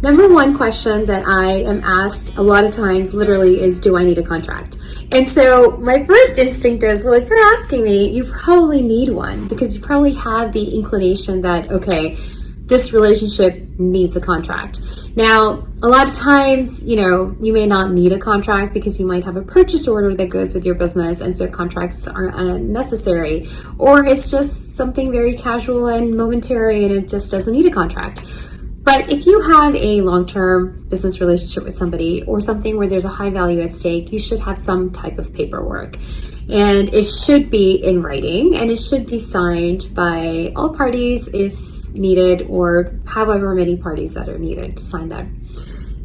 Number one question that I am asked a lot of times literally is, do I need a contract? And so my first instinct is, well, if you're asking me, you probably need one, because you probably have the inclination that, okay, this relationship needs a contract. Now, a lot of times, you may not need a contract because you might have a purchase order that goes with your business, and so contracts aren't unnecessary, or it's just something very casual and momentary and it just doesn't need a contract. But if you have a long-term business relationship with somebody, or something where there's a high value at stake, you should have some type of paperwork. And it should be in writing, and it should be signed by all parties if needed, or however many parties that are needed to sign that.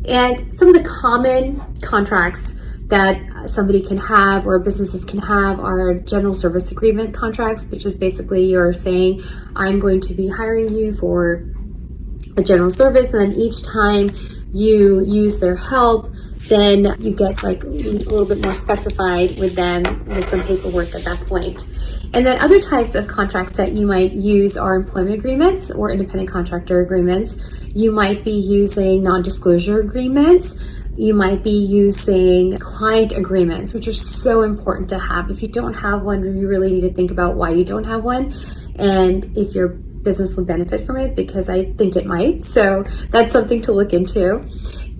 And some of the common contracts that somebody can have, or businesses can have, are general service agreement contracts, which is basically you're saying, I'm going to be hiring you for a general service, and then each time you use their help, then you get like a little bit more specified with them with some paperwork at that point. And then other types of contracts that you might use are employment agreements or independent contractor agreements. You might be using non-disclosure agreements. You might be using client agreements, which are so important to have. If you don't have one, you really need to think about why you don't have one, and if your business would benefit from it, because I think it might. So that's something to look into.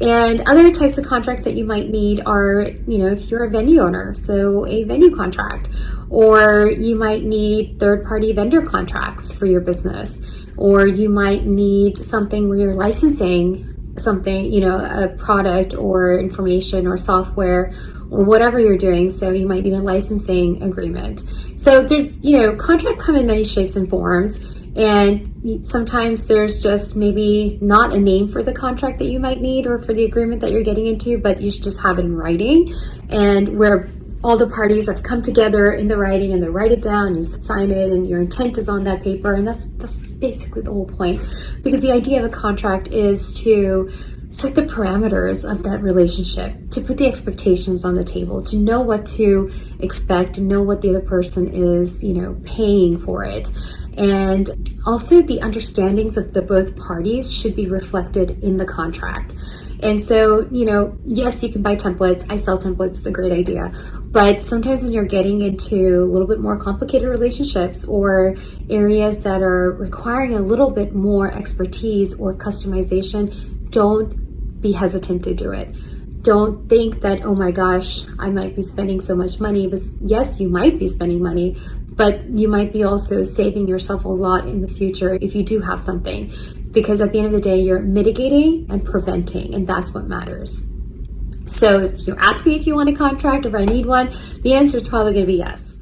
And other types of contracts that you might need are, if you're a venue owner, so a venue contract, or you might need third-party vendor contracts for your business, or you might need something where you're licensing something, a product or information or software or whatever you're doing. So you might need a licensing agreement. So there's, contracts come in many shapes and forms. And sometimes there's just maybe not a name for the contract that you might need, or for the agreement that you're getting into, but you should just have it in writing, and where all the parties have come together in the writing, and they write it down, you sign it, and your intent is on that paper. And that's basically the whole point, because the idea of a contract is to set the parameters of that relationship, to put the expectations on the table, to know what to expect, and know what the other person is, paying for it. And also the understandings of the both parties should be reflected in the contract. And so, yes, you can buy templates. I sell templates. It's a great idea. But sometimes when you're getting into a little bit more complicated relationships, or areas that are requiring a little bit more expertise or customization, don't be hesitant to do it. Don't think that, oh my gosh, I might be spending so much money. But yes, you might be spending money, but you might be also saving yourself a lot in the future if you do have something. It's because at the end of the day, you're mitigating and preventing, and that's what matters. So if you ask me if you want a contract, if I need one, the answer is probably going to be yes.